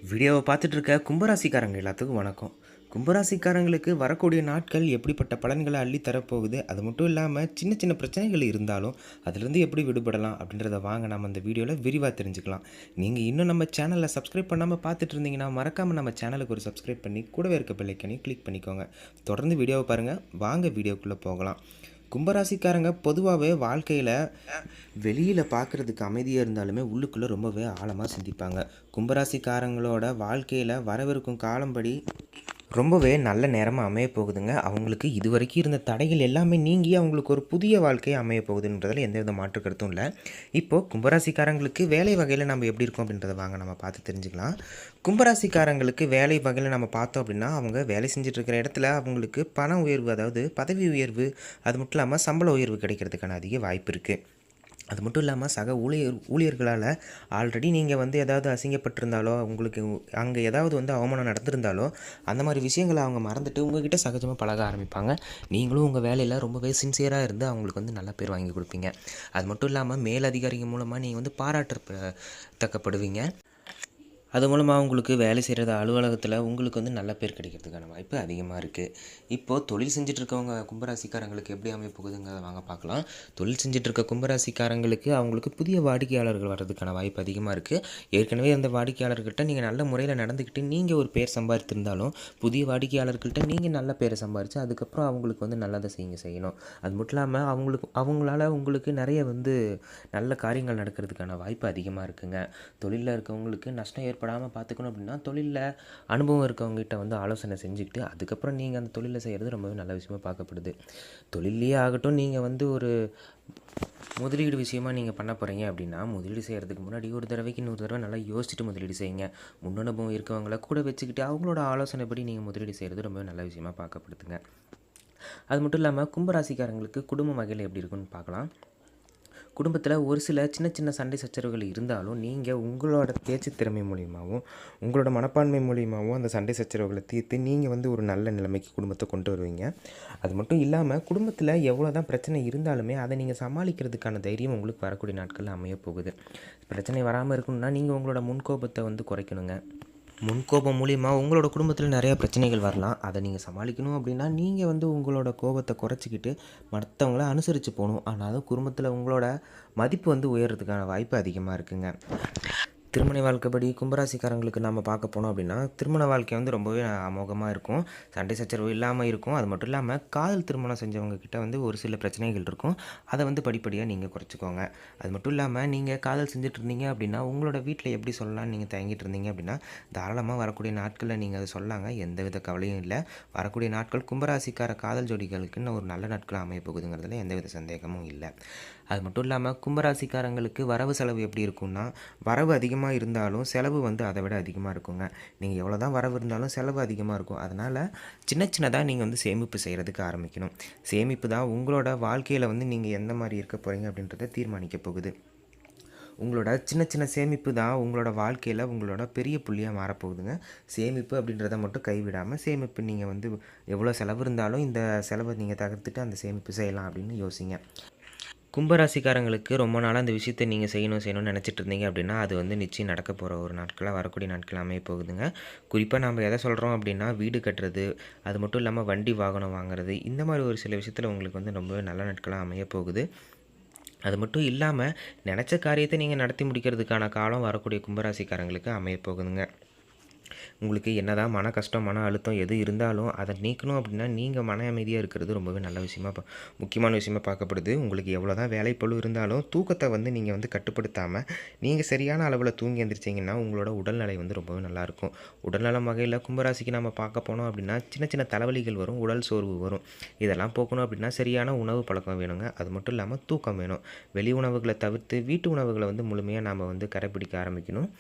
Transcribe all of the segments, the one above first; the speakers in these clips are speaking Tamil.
வீடியோவை பார்த்துட்டு இருக்க கும்பராசிக்காரங்க எல்லாத்துக்கும் வணக்கம். கும்பராசிக்காரங்களுக்கு வரக்கூடிய நாட்கள் எப்படிப்பட்ட பலன்களை அள்ளி தரப்போகுது, அது மட்டும் இல்லாமல் சின்ன சின்ன பிரச்சனைகள் இருந்தாலும் அதிலிருந்து எப்படி விடுபடலாம் அப்படின்றத வாங்க நம்ம இந்த வீடியோவில் விரிவாக தெரிஞ்சுக்கலாம். நீங்கள் இன்னும் நம்ம சேனலை சப்ஸ்கிரைப் பண்ணாமல் பார்த்துட்டு இருந்தீங்கன்னா மறக்காமல் நம்ம சேனலுக்கு ஒரு சப்ஸ்கிரைப் பண்ணி கூடவே இருக்க பெல்லைக்கனையும் கிளிக் பண்ணிக்கோங்க. தொடர்ந்து வீடியோவை பாருங்கள். வாங்க வீடியோக்குள்ளே போகலாம். கும்பராசிக்காரங்க பொதுவாகவே வாழ்க்கையில் வெளியில் பார்க்குறதுக்கு அமைதியாக இருந்தாலுமே உள்ளுக்குள்ளே ரொம்பவே ஆழமாக சிந்திப்பாங்க. கும்பராசிக்காரங்களோட வாழ்க்கையில் வரவிருக்கும் காலம்படி ரொம்பவே நல்ல நேரமாக அமைய போகுதுங்க. அவங்களுக்கு இதுவரைக்கும் இருந்த தடைகள் எல்லாமே நீங்கி அவங்களுக்கு ஒரு புதிய வாழ்க்கை அமைய போகுதுன்றதில் எந்தவித மாற்று கருத்தும் இல்லை. இப்போது கும்பராசிக்காரங்களுக்கு வேலை வகையில் நம்ம எப்படி இருக்கோம் அப்படின்றத வாங்க நம்ம பார்த்து தெரிஞ்சுக்கலாம். கும்பராசிக்காரங்களுக்கு வேலை வகையில் நம்ம பார்த்தோம் அப்படின்னா, அவங்க வேலை செஞ்சுட்டு இருக்கிற இடத்துல அவங்களுக்கு பண உயர்வு, அதாவது பதவி உயர்வு, அது மட்டும் இல்லாமல் சம்பள உயர்வு கிடைக்கிறதுக்கான அதிக வாய்ப்பு இருக்குது. அது மட்டும் இல்லாமல் சக ஊழியர்களால் ஆல்ரெடி நீங்கள் வந்து ஏதாவது அசிங்கப்பட்டிருந்தாலோ, உங்களுக்கு அங்கே ஏதாவது வந்து அவமானம் நடந்திருந்தாலோ, அந்த மாதிரி விஷயங்களை அவங்க மறந்துட்டு உங்ககிட்ட சகஜமாக பழக ஆரம்பிப்பாங்க. நீங்களும் உங்கள் வேலையில் ரொம்பவே சின்சியராக இருந்து அவங்களுக்கு வந்து நல்ல பேர் வாங்கி கொடுப்பீங்க. அது மட்டும் இல்லாமல் மேலதிகாரிகள் மூலமாக நீங்கள் வந்து தக்கப்படுவீங்க. அது மூலமாக உங்களுக்கு வேலை செய்கிறது அலுவலகத்தில் உங்களுக்கு வந்து நல்ல பேர் கிடைக்கிறதுக்கான வாய்ப்பு அதிகமாக இருக்குது. இப்போது தொழில் செஞ்சிட்ருக்கவங்க கும்பராசிக்காரங்களுக்கு எப்படி அமைய போகுதுங்கிறத வாங்க பார்க்கலாம். தொழில் செஞ்சிட்ருக்க கும்பராசிக்காரங்களுக்கு அவங்களுக்கு புதிய வாடிக்கையாளர்கள் வர்றதுக்கான வாய்ப்பு அதிகமாக இருக்குது. ஏற்கனவே அந்த வாடிக்கையாளர்கிட்ட நீங்கள் நல்ல முறையில் நடந்துக்கிட்டு நீங்கள் ஒரு பேர் சம்பாதித்திருந்தாலும், புதிய வாடிக்கையாளர்கள்ட்ட நீங்கள் நல்ல பேரை சம்பாதிச்சு அதுக்கப்புறம் அவங்களுக்கு வந்து நல்லதை செய்யணும். அது மட்டும் இல்லாமல் அவங்களால உங்களுக்கு நிறைய வந்து நல்ல காரியங்கள் நடக்கிறதுக்கான வாய்ப்பு அதிகமாக இருக்குங்க. தொழிலில் இருக்கவங்களுக்கு நஷ்டம் ஏற்படாமல் பார்த்துக்கணும் அப்படின்னா, தொழிலில் அனுபவம் இருக்கவங்ககிட்ட வந்து ஆலோசனை செஞ்சுக்கிட்டு அதுக்கப்புறம் நீங்கள் அந்த தொழிலை செய்கிறது ரொம்பவே நல்ல விஷயமாக பார்க்கப்படுது. தொழிலே ஆகட்டும், நீங்கள் வந்து ஒரு முதலீடு விஷயமாக நீங்கள் பண்ண போகிறீங்க அப்படின்னா, முதலீடு செய்கிறதுக்கு முன்னாடி ஒரு தடவைக்கு இன்னொரு தடவை நல்லா யோசிச்சுட்டு முதலீடு செய்யுங்க. முன்னனுபவம் இருக்கவங்கள கூட வச்சுக்கிட்டு அவங்களோட ஆலோசனைப்படி நீங்கள் முதலீடு செய்கிறது ரொம்பவே நல்ல விஷயமாக பார்க்கப்படுதுங்க. அது மட்டும் இல்லாமல் கும்பராசிக்காரங்களுக்கு குடும்ப வகையில் எப்படி இருக்குன்னு பார்க்கலாம். குடும்பத்தில் ஒரு சில சின்ன சின்ன சண்டை சச்சரவுகள் இருந்தாலும் நீங்கள் உங்களோட பேச்சு திறமை மூலியமாகவும் உங்களோட மனப்பான்மை மூலியமாகவும் அந்த சண்டை சச்சரவுகளை தீர்த்து நீங்கள் வந்து ஒரு நல்ல நிலைமைக்கு குடும்பத்தை கொண்டு வருவீங்க. அது மட்டும் இல்லாமல் குடும்பத்தில் எவ்வளோ தான் பிரச்சனை இருந்தாலுமே அதை நீங்கள் சமாளிக்கிறதுக்கான தைரியம் உங்களுக்கு வரக்கூடிய நாட்களில் அமைய போகுது. பிரச்சனை வராமல் இருக்கணும்னா நீங்கள் உங்களோட முன்கோபத்தை வந்து குறைக்கணுங்க. முன்கோபம் மூலிமா உங்களோட குடும்பத்தில் நிறையா பிரச்சனைகள் வரலாம். அதை நீங்கள் சமாளிக்கணும் அப்படின்னா நீங்கள் வந்து உங்களோட கோபத்தை குறைச்சிக்கிட்டு மற்றவங்கள அனுசரித்து போகணும். ஆனாலும் குடும்பத்தில் உங்களோட மதிப்பு வந்து உயர்றதுக்கான வாய்ப்பு அதிகமாக இருக்குங்க. திருமண வாழ்க்கைப்படி கும்பராசிக்காரங்களுக்கு நம்ம பார்க்க போனோம் அப்படின்னா, திருமண வாழ்க்கை வந்து ரொம்பவே அமோகமாக இருக்கும். சண்டை சச்சரவு இல்லாமல் இருக்கும். அது மட்டும் இல்லாமல் காதல் திருமணம் செஞ்சவங்க கிட்ட வந்து ஒரு சில பிரச்சனைகள் இருக்கும். அதை வந்து படிப்படியாக நீங்கள் குறைச்சிக்கோங்க. அது மட்டும் இல்லாமல் நீங்கள் காதல் செஞ்சுட்டு இருந்தீங்க அப்படின்னா, உங்களோட வீட்டில் எப்படி சொல்லலாம்னு நீங்கள் தயங்கிட்டு இருந்தீங்க அப்படின்னா, தாராளமாக வரக்கூடிய நாட்களில் நீங்கள் அதை சொல்லாங்க. எந்தவித கவலையும் இல்லை. வரக்கூடிய நாட்கள் கும்பராசிக்கார காதல் ஜோடிகளுக்குன்னு ஒரு நல்ல நாட்களாக அமைய போகுதுங்கிறதுல எந்தவித சந்தேகமும் இல்லை. அது மட்டும் இல்லாமல் கும்பராசிக்காரங்களுக்கு வரவு செலவு எப்படி இருக்கும்னா, வரவு அதிகமாக இருந்தாலும் செலவு வந்து அதை விட அதிகமாக இருக்குங்க. நீங்கள் எவ்வளோ தான் வரவு இருந்தாலும் செலவு அதிகமாக இருக்கும். அதனால் சின்ன சின்னதாக நீங்கள் வந்து சேமிப்பு செய்கிறதுக்கு ஆரம்பிக்கணும். சேமிப்பு தான் உங்களோட வாழ்க்கையில் வந்து நீங்கள் எந்த மாதிரி இருக்க போகிறீங்க அப்படின்றத தீர்மானிக்க போகுது. உங்களோட சின்ன சின்ன சேமிப்பு தான் உங்களோட வாழ்க்கையில் உங்களோட பெரிய புள்ளியாக மாறப்போகுதுங்க. சேமிப்பு அப்படின்றத மட்டும் கைவிடாமல், சேமிப்பு நீங்கள் வந்து எவ்வளோ செலவு இருந்தாலும் இந்த செலவை நீங்கள் தகர்த்துட்டு அந்த சேமிப்பு செய்யலாம் அப்படின்னு யோசிங்க. கும்பராசிக்காரங்களுக்கு ரொம்ப நாளாக அந்த விஷயத்தை நீங்கள் செய்யணும்னு நினச்சிட்டு இருந்தீங்க அப்படின்னா, அது வந்து நிச்சயம் நடக்க போகிற ஒரு நாட்களாக வரக்கூடிய நாட்கள் அமைய போகுதுங்க. குறிப்பாக நம்ம எதை சொல்கிறோம் அப்படின்னா, வீடு கட்டுறது, அது மட்டும் இல்லாமல் வண்டி வாகனம் வாங்குறது, இந்த மாதிரி ஒரு சில விஷயத்தில் உங்களுக்கு வந்து ரொம்பவே நல்ல நாட்களாக அமைய போகுது. அது மட்டும் இல்லாமல் நினச்ச காரியத்தை நீங்கள் நடத்தி முடிக்கிறதுக்கான காலம் வரக்கூடிய கும்பராசிக்காரங்களுக்கு அமைய போகுதுங்க. உங்களுக்கு என்னதான் மன கஷ்டம், மன அழுத்தம் எது இருந்தாலும் அதை நீக்கணும் அப்படின்னா நீங்கள் மன அமைதியாக இருக்கிறது ரொம்பவே நல்ல விஷயமாக முக்கியமான விஷயமாக பார்க்கப்படுது. உங்களுக்கு எவ்வளோ தான் வேலைப்பளு இருந்தாலும் தூக்கத்தை வந்து நீங்கள் வந்து கட்டுப்படுத்தாமல் நீங்கள் சரியான அளவில் தூங்கி எழுந்திரிச்சிங்கன்னா உங்களோட உடல்நிலை வந்து ரொம்பவே நல்லாயிருக்கும். உடல்நலம் வகையில் கும்பராசிக்கு நம்ம பார்க்க போனோம் அப்படின்னா சின்ன சின்ன தலைவலிகள் வரும், உடல் சோர்வு வரும். இதெல்லாம் போக்கணும் அப்படின்னா சரியான உணவு பழக்கம் வேணுங்க. அது மட்டும் இல்லாமல் தூக்கம் வேணும். வெளி உணவுகளை தவிர்த்து வீட்டு உணவுகளை வந்து முழுமையாக நாம் வந்து கடைப்பிடிக்க ஆரம்பிக்கணும்.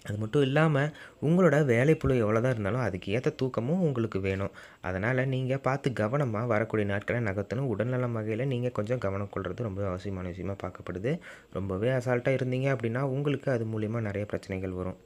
அது மட்டும் இல்லாமல் உங்களோட வேலைப்பளு எவ்வளோ தான் இருந்தாலும் அதுக்கு ஏற்ற தூக்கமும் உங்களுக்கு வேணும். அதனால் நீங்கள் பார்த்து கவனமாக வரக்கூடிய நாட்களை நகர்த்தணும். உடல்நலம் வகையில் நீங்கள் கொஞ்சம் கவனம் கொள்வது ரொம்ப அவசியமான விஷயமாக பார்க்கப்படுது. ரொம்பவே அசால்ட்டாக இருந்தீங்க அப்படின்னா உங்களுக்கு அது மூலிமா நிறைய பிரச்சனைகள் வரும்.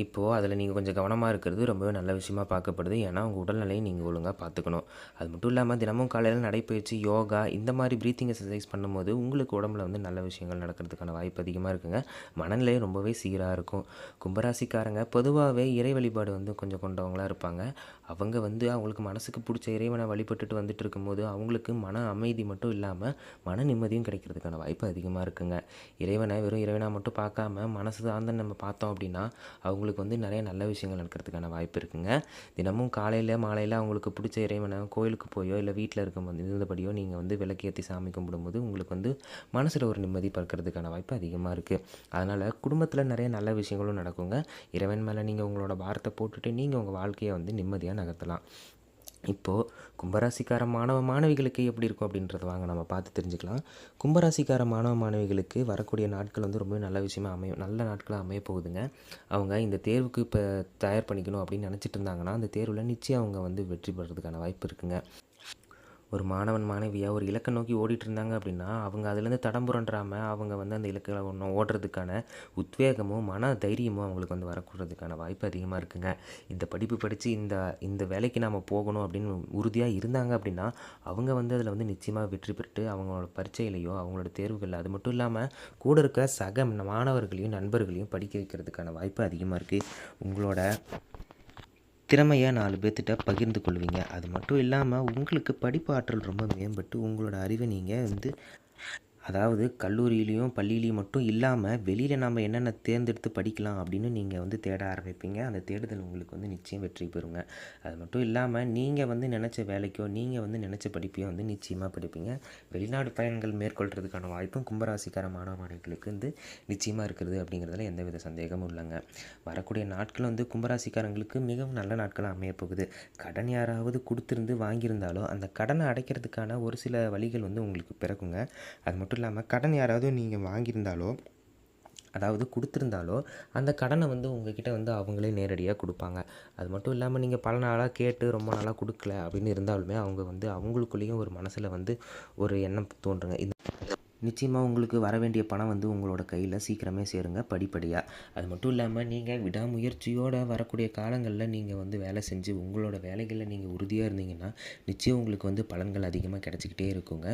இப்போது அதில் நீங்கள் கொஞ்சம் கவனமாக இருக்கிறது ரொம்பவே நல்ல விஷயமா பார்க்கப்படுது. ஏன்னா, உங்கள் உடல்நிலையை நீங்கள் ஒழுங்கா பார்த்துக்கணும். அது மட்டும் இல்லாமல் தினமும் காலையில நடைப்பயிற்சி, யோகா இந்த மாதிரி பிரீத்திங் எக்சர்சைஸ் பண்ணும்போது உங்களுக்கு உடம்புல வந்து நல்ல விஷயங்கள் நடக்கிறதுக்கான வாய்ப்பு அதிகமாக இருக்குங்க. மனநிலை ரொம்பவே சீராக இருக்கும். கும்பராசிக்காரங்க பொதுவாகவே இறை வழிபாடு வந்து கொஞ்சம் கொண்டவங்களா இருப்பாங்க. அவங்க வந்து அவங்களுக்கு மனசுக்கு பிடிச்ச இறைவனை வழிபட்டுட்டு வந்துட்டு இருக்கும்போது, அவங்களுக்கு மன அமைதி மட்டும் இல்லாமல் மன நிம்மதியும் கிடைக்கிறதுக்கான வாய்ப்பு அதிகமாக இருக்குங்க. இறைவனை வெறும் இறைவனா மட்டும் பார்க்காம மனசு சார்ந்து நம்ம பார்த்தோம் அப்படின்னா, அவங்களுக்கு வந்து நிறைய நல்ல விஷயங்கள் நடக்கிறதுக்கான வாய்ப்பு இருக்குங்க. தினமும் காலையில் மாலையில் அவங்களுக்கு பிடிச்ச இறைவனை கோயிலுக்கு போயோ இல்லை வீட்டில் இருக்கும்போது இருந்தபடியோ நீங்கள் வந்து விளக்கேற்றி சாமி கும்பிடும்போது உங்களுக்கு வந்து மனசில் ஒரு நிம்மதி பிறக்கிறதுக்கான வாய்ப்பு அதிகமாக இருக்குது. அதனால் குடும்பத்தில் நிறைய நல்ல விஷயங்களும் நடக்குங்க. இறைவன் மேலே நீங்கள் உங்களோட பாரத்தை போட்டுட்டு நீங்கள் உங்கள் வாழ்க்கையை வந்து நிம்மதியாக நகர்த்தலாம். இப்போது கும்பராசிக்கார மாணவ மாணவிகளுக்கு எப்படி இருக்கும் அப்படின்றத வாங்க நம்ம பார்த்து தெரிஞ்சுக்கலாம். கும்பராசிக்கார மாணவ மாணவிகளுக்கு வரக்கூடிய நாட்கள் வந்து ரொம்பவே நல்ல விஷயமா அமையும், நல்ல நாட்களாக அமைய போகுதுங்க. அவங்க இந்த தேர்வுக்கு இப்போ தயார் பண்ணிக்கணும் அப்படின்னு நினச்சிட்டு இருந்தாங்கன்னா, அந்த தேர்வில் நிச்சயம் அவங்க வந்து வெற்றி பெறதுக்கான வாய்ப்பு இருக்குங்க. ஒரு மாணவன் மாணவியாக ஒரு இலக்கை நோக்கி ஓடிட்டு இருந்தாங்க அப்படின்னா, அவங்க அதுலேருந்து தடம் புரண்டாமல் அவங்க வந்து அந்த இலக்கில் ஒன்று ஓடுறதுக்கான உத்வேகமும் மன தைரியமும் அவங்களுக்கு வந்து வரக்கூடதுக்கான வாய்ப்பு அதிகமாக இருக்குங்க. இந்த படிப்பு படித்து இந்த இந்த வேலைக்கு நாம் போகணும் அப்படின்னு உறுதியாக இருந்தாங்க அப்படின்னா, அவங்க வந்து அதில் வந்து நிச்சயமாக வெற்றி பெற்று அவங்களோட பரீட்சையிலையோ அவங்களோட தேர்வுகளில் அது மட்டும் இல்லாமல் கூட இருக்க சக மாணவர்களையும் நண்பர்களையும் படிக்க வைக்கிறதுக்கான வாய்ப்பு அதிகமாக இருக்குது. உங்களோட திறமையை 4 பேர்த்திட்ட பகிர்ந்து கொள்வீங்க. அது மட்டும் இல்லாமல் உங்களுக்கு படிப்பு ஆற்றல் ரொம்ப மேம்பட்டு உங்களோட அறிவை நீங்கள் வந்து அதாவது கல்லூரியிலையும் பள்ளியிலையும் மட்டும் இல்லாமல் வெளியில் நம்ம என்னென்ன தேர்ந்தெடுத்து படிக்கலாம் அப்படின்னு நீங்கள் வந்து தேட ஆரம்பிப்பீங்க. அந்த தேடுதல் உங்களுக்கு வந்து நிச்சயம் வெற்றி பெறுங்க. அது மட்டும் இல்லாமல் நீங்கள் வந்து நினச்ச வேலைக்கோ நீங்கள் வந்து நினச்ச படிப்பையோ வந்து நிச்சயமாக படிப்பீங்க. வெளிநாடு பயணங்கள் மேற்கொள்கிறதுக்கான வாய்ப்பும் கும்பராசிக்கார மாணவ மாணவிகளுக்கு வந்து நிச்சயமாக இருக்கிறது அப்படிங்கிறதுல எந்தவித சந்தேகமும் இல்லைங்க. வரக்கூடிய நாட்கள் வந்து கும்பராசிக்காரங்களுக்கு மிகவும் நல்ல நாட்களாக அமையப்போகுது. கடன் யாராவது கொடுத்துருந்து வாங்கியிருந்தாலோ அந்த கடனை அடைக்கிறதுக்கான ஒரு சில வழிகள் வந்து உங்களுக்கு பிறக்குங்க. அது மட்டும் இல்லாமல் கடன் யாராவது நீங்கள் வாங்கியிருந்தாலோ அதாவது கொடுத்துருந்தாலோ அந்த கடனை வந்து உங்ககிட்ட வந்து அவங்களே நேரடியாக கொடுப்பாங்க. அது மட்டும் இல்லாமல் நீங்கள் பல நாளாக கேட்டு ரொம்ப நாளாக கொடுக்கல அப்படின்னு இருந்தாலுமே அவங்க வந்து அவங்களுக்குள்ளேயும் ஒரு மனசில் வந்து ஒரு எண்ணம் தோன்றுங்க. நிச்சயமாக உங்களுக்கு வர வேண்டிய பணம் வந்து உங்களோட கையில் சீக்கிரமே சேருங்க படிப்படியாக. அது மட்டும் இல்லாமல் நீங்கள் விடாமுயற்சியோடு வரக்கூடிய காலங்களில் நீங்கள் வந்து வேலை செஞ்சு உங்களோட வேலைகளில் நீங்கள் உறுதியாக இருந்தீங்கன்னா நிச்சயம் உங்களுக்கு வந்து பலன்கள் அதிகமாக கிடச்சிக்கிட்டே இருக்குங்க.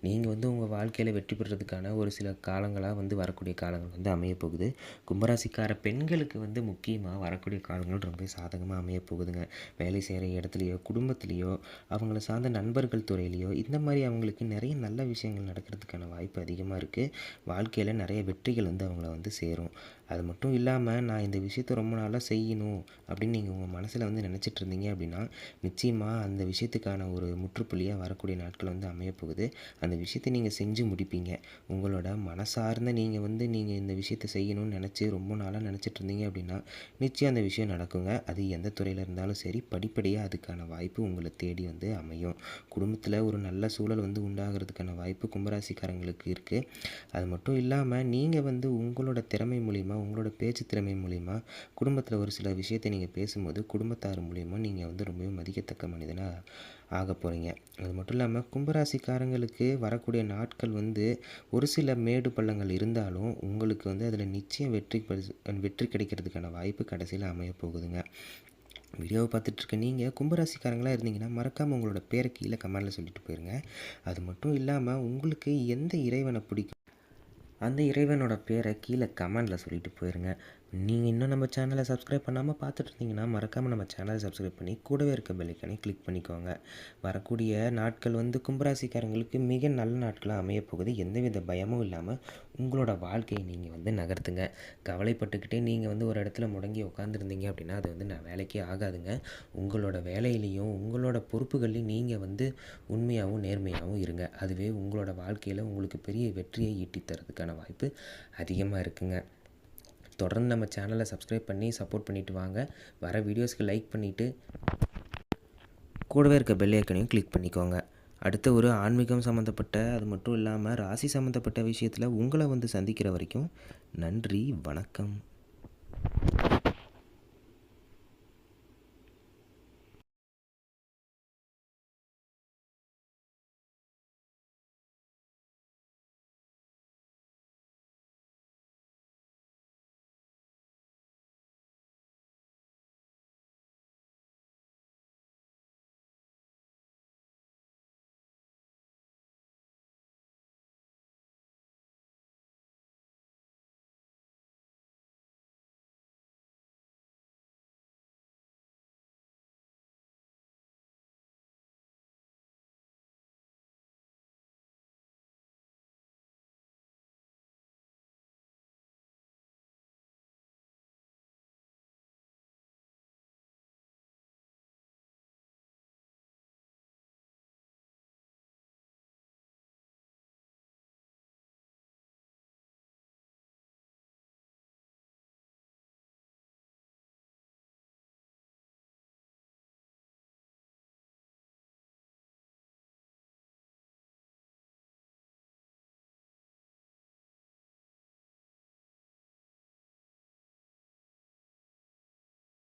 நீங்கள் வந்து உங்கள் வாழ்க்கையில் வெற்றி பெறுறதுக்கான ஒரு சில காலங்களாக வந்து வரக்கூடிய காலங்கள் வந்து அமையப்போகுது. கும்பராசிக்கார பெண்களுக்கு வந்து முக்கியமாக வரக்கூடிய காலங்கள் ரொம்ப சாதகமாக அமையப்போகுதுங்க. வேலை செய்கிற இடத்துலையோ குடும்பத்துலேயோ அவங்கள சார்ந்த நண்பர்கள் துறையிலையோ இந்த மாதிரி அவங்களுக்கு நிறைய நல்ல விஷயங்கள் நடக்கிறதுக்கான வாய்ப்பு அதிகமாக இருக்குது. வாழ்க்கையில் நிறைய வெற்றிகள் வந்து அவங்கள வந்து சேரும். அது மட்டும் இல்லாமல் நான் இந்த விஷயத்தை ரொம்ப நாளாக செய்யணும் அப்படின்னு நீங்கள் உங்கள் மனசில் வந்து நினச்சிட்டு இருந்தீங்க அப்படின்னா நிச்சயமாக அந்த விஷயத்துக்கான ஒரு முற்றுப்புள்ளியாக வரக்கூடிய நாட்கள் வந்து அமையப்போகுது. அந்த விஷயத்தை நீங்கள் செஞ்சு முடிப்பீங்க. உங்களோட மனசார்ந்த நீங்கள் இந்த விஷயத்தை செய்யணும்னு நினச்சி ரொம்ப நாளாக நினச்சிட்டு இருந்தீங்க அப்படின்னா நிச்சயம் அந்த விஷயம் நடக்குங்க. அது எந்த துறையில் இருந்தாலும் சரி படிப்படியாக அதுக்கான வாய்ப்பு உங்களை தேடி வந்து அமையும். குடும்பத்தில் ஒரு நல்ல சூழல் வந்து உண்டாகிறதுக்கான வாய்ப்பு கும்பராசிக்காரங்களுக்கு இருக்குது. அது மட்டும் இல்லாமல் நீங்கள் வந்து உங்களோட திறமை மூலிமா உங்களோட பேச்சு திறமை மூலிமா குடும்பத்தில் ஒரு சில விஷயத்தை நீங்கள் பேசும்போது குடும்பத்தார் மூலிமா நீங்கள் வந்து ரொம்பவே மதிக்கத்தக்க மனிதனாக ஆக போகிறீங்க. அது மட்டும் இல்லாமல் கும்பராசிக்காரங்களுக்கு வரக்கூடிய நாட்கள் வந்து ஒரு சில மேடு பள்ளங்கள் இருந்தாலும் உங்களுக்கு வந்து அதில் நிச்சயம் வெற்றி கிடைக்கிறதுக்கான வாய்ப்பு கடைசியில் அமைய போகுதுங்க. வீடியோவை பார்த்துட்ருக்க நீங்கள் கும்பராசிக்காரங்களாக இருந்தீங்கன்னா மறக்காமல் உங்களோட பேரை கீழே கமெண்டில் சொல்லிட்டு போயிருங்க. அது மட்டும் இல்லாமல் உங்களுக்கு எந்த இறைவனை பிடிக்கும் அந்த இறைவனோட பேரை கீழே கமெண்டில் சொல்லிட்டு போயிருங்க. நீங்கள் இன்னும் நம்ம சேனலை சப்ஸ்கிரைப் பண்ணாமல் பார்த்துட்டு இருந்தீங்கன்னா மறக்காமல் நம்ம சேனலை சப்ஸ்கிரைப் பண்ணி கூடவே இருக்க பெல் ஐகானை கிளிக் பண்ணிக்கோங்க. வரக்கூடிய நாட்கள் வந்து கும்பராசிக்காரங்களுக்கு மிக நல்ல நாட்களாக அமையப்போகுது. எந்தவித பயமும் இல்லாமல் உங்களோட வாழ்க்கையை நீங்கள் வந்து நகர்த்துங்க. கவலைப்பட்டுக்கிட்டே நீங்கள் வந்து ஒரு இடத்துல முடங்கி உட்காந்துருந்தீங்க அப்படின்னா அது வந்து வேலைக்கே ஆகாதுங்க. உங்களோட வேலையிலையும் உங்களோட பொறுப்புகள்லையும் நீங்கள் வந்து உண்மையாகவும் நேர்மையாகவும் இருங்க. அதுவே உங்களோட வாழ்க்கையில் உங்களுக்கு பெரிய வெற்றியை ஈட்டி தரதுக்கான வாய்ப்பு அதிகமாக இருக்குங்க. தொடர்ந்து நம்ம சேனலை சப்ஸ்கிரைப் பண்ணி சப்போர்ட் பண்ணிவிட்டு வாங்க. வர வீடியோஸ்க்கு லைக் பண்ணிவிட்டு கூடவே இருக்க பெல் ஐக்கனையும் கிளிக் பண்ணிக்கோங்க. அடுத்த ஒரு ஆன்மீகம் சம்மந்தப்பட்ட அது மட்டும் இல்லாமல் ராசி சம்மந்தப்பட்ட விஷயத்தில் உங்களை வந்து சந்திக்கிற வரைக்கும் நன்றி, வணக்கம்.